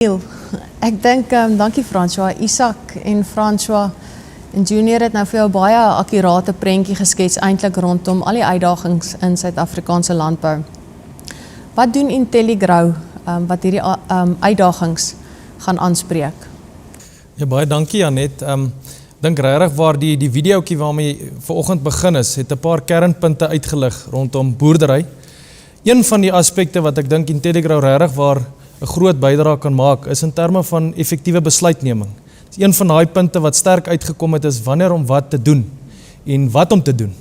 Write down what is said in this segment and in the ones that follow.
Ek dink, dankie François, Isak en François en Junior het nou vir jou baie akkurate prentjie geskets eintlik rondom al die uitdagings in Suid-Afrikaanse landbou. Wat doen Intelligrow wat hierdie uitdagings gaan aanspreek? Ja, baie dankie Janet. Dink regtig waar die videoetjie waarmee vanoggend begin is, het 'n paar kernpunte uitgelig rondom boerdery. Een van die aspekte wat ek dink Intelligrow regtig waar 'n groot bydrae kan maak, is in terme van effektiewe besluitneming. Dit is een van daai punte wat sterk uitgekom het, is wanneer om wat te doen en wat om te doen.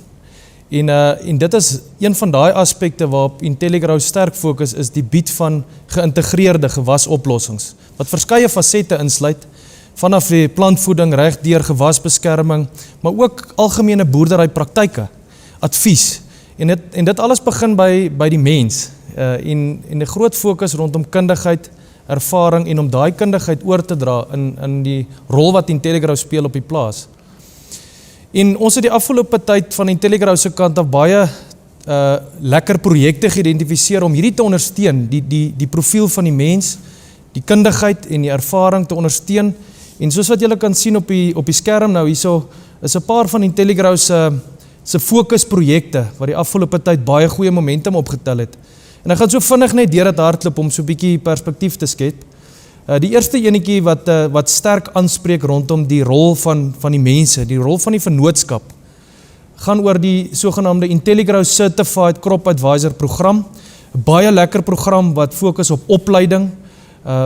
En dit is een van daai aspekte waarop Intelligrow sterk fokus, is die bied van geïntegreerde gewasoplossings, wat verskeie fasette insluit, vanaf die plantvoeding reg deur gewasbeskerming, maar ook algemene boerderypraktyke, advies. En dit alles begin by die mens. En 'n groot fokus rondom kundigheid, ervaring en om daai kundigheid oor te dra in die rol wat Intelligrow speel op die plaas. En ons het die afgelope tyd van Intelligrow se kant af baie lekker projekte geïdentifiseer om hierdie te ondersteun, die profiel van die mens, die kundigheid en die ervaring te ondersteun. En soos wat julle kan sien op die skerm nou hierso, is 'n paar van Intelligrow se fokusprojekte wat die afgelope tyd baie goeie momentum opgetel het. En ek gaan so vinnig net deur dit hardloop om so 'n bietjie perspektief te skep. Die eerste enetjie wat sterk aanspreek rondom die rol van die mense, die rol van die vennootskap, gaan oor die sogenaamde Intelligrow Certified Crop Advisor program. 'n Baie lekker program wat fokus op opleiding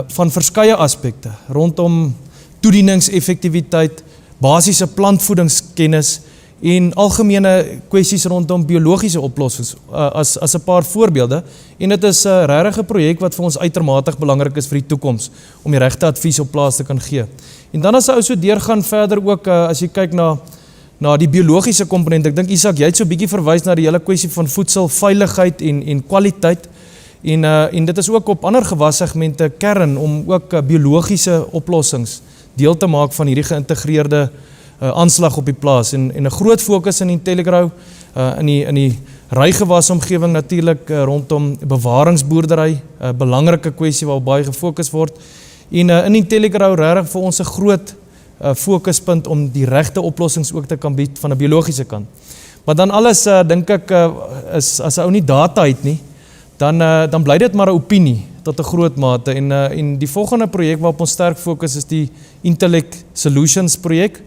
van verskeie aspekte rondom toedieningseffektiwiteit, basiese plantvoedingskennis en algemene kwessies rondom biologiese oplossings as 'n paar voorbeelde. En dit is 'n regte projek wat vir ons uitermate belangrik is vir die toekoms om die regte advies op plaas te kan gee. En dan as 'n ou so deurgaan verder ook as jy kyk na die biologiese komponent. Ek dink Isak, jy het so 'n bietjie verwys na die hele kwessie van voedselveiligheid en kwaliteit. En dit is ook op ander gewassegmente kern om ook biologiese oplossings deel te maak van hierdie geïntegreerde aanslag op die plaas. En 'n groot fokus in Intelligrow in die rygewasomgewing natuurlik rondom bewaringsboerdery, 'n belangrike kwessie waarop baie gefokus word. En in Intelligrow regtig vir ons 'n groot fokuspunt om die regte oplossings ook te kan bied van 'n biologiese kant. Maar dan alles dink ek is as 'n ou nie data het nie, dan bly dit maar 'n opinie tot 'n groot mate. En die volgende projek waarop ons sterk fokus is die Intellect Solutions projek.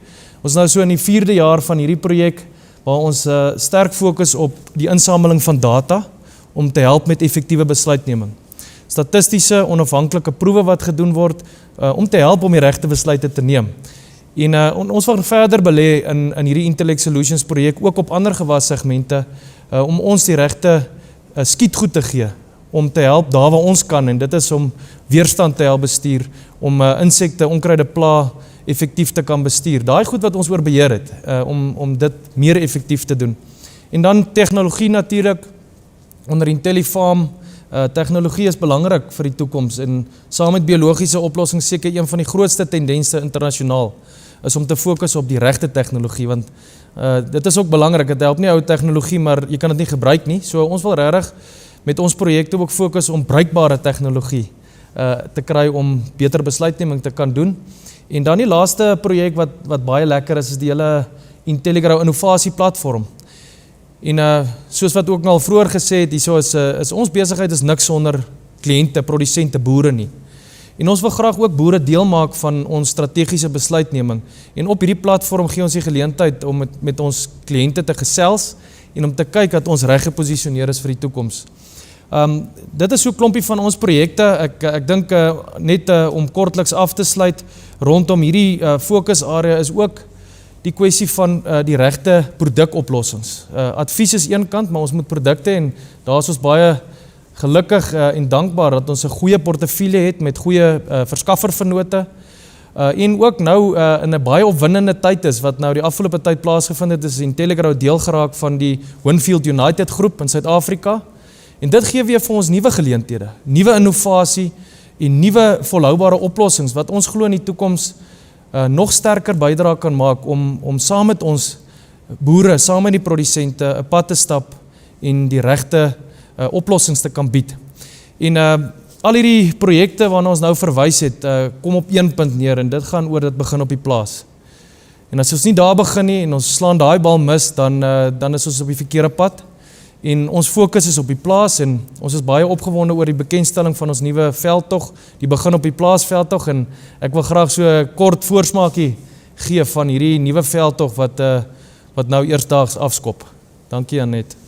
Ons nou so in die 4de jaar van hierdie projek waar ons sterk fokus op die insameling van data om te help met effektiewe besluitneming. Statistiese onafhanklike proewe wat gedoen word om te help om die regte besluite te neem. En ons wil verder belê in hierdie Intellect Solutions projek ook op ander gewassegmente om ons die regte skietgoed te gee om te help daar waar ons kan, en dit is om weerstand te help bestuur, om insekte, onkruide pla effektief te kan bestuur. Daai goed wat ons oor beheer het, om dit meer effektief te doen. En dan tegnologie natuurlik, onder IntelliFarm, tegnologie is belangrik vir die toekoms, en saam met biologiese oplossings seker een van die grootste tendense internasionaal, is om te fokus op die regte tegnologie, want dit is ook belangrik, het help nie ou tegnologie, maar jy kan dit nie gebruik nie, so ons wil regtig met ons projekte ook fokus om bruikbare tegnologie te kry om beter besluitneming te kan doen. En dan die laaste projek wat baie lekker is die hele Intelligrow Innovasie Platform. En soos wat ook al vroeër gesê het, hierso is ons besigheid is niks sonder kliënte, produsente, boere nie. En ons wil graag ook boere deel maak van ons strategiese besluitneming. En op hierdie platform gee ons die geleentheid om met ons kliënte te gesels en om te kyk dat ons reg geposisioneer is vir die toekoms. Dit is so 'n klompie van ons projekte. Ek dink net om kortliks af te sluit rondom hierdie fokusarea is ook die kwessie van die regte produkoplossings. Advies is een kant, maar ons moet produkte, en daar is ons baie gelukkig en dankbaar dat ons 'n goeie portefeulje het met goeie verskaffervennote. En ook nou in 'n baie opwindende tyd is wat nou die afgelope tyd plaasgevind het, is Intelligrow deel geraak van die Winfield United groep in Suid-Afrika. En dit gee weer vir ons nuwe geleenthede, nuwe innovasie en nuwe volhoubare oplossings wat ons glo in die toekoms nog sterker bydra kan maak om saam met ons boere, saam met die produsente 'n pad te stap en die regte oplossings te kan bied. En al hierdie projekte waarna ons nou verwys het, kom op een punt neer en dit gaan oor dit begin op die plaas. En as ons nie daar begin nie en ons slaan daai bal mis, dan is ons op die verkeerde pad. En ons fokus is op die plaas en ons is baie opgewonde oor die bekendstelling van ons nuwe veldtog, die begin op die plaasveldtog en ek wil graag so 'n kort voorsmaakie gee van hierdie nuwe veldtog wat nou eersdaags afskop. Dankie Anet.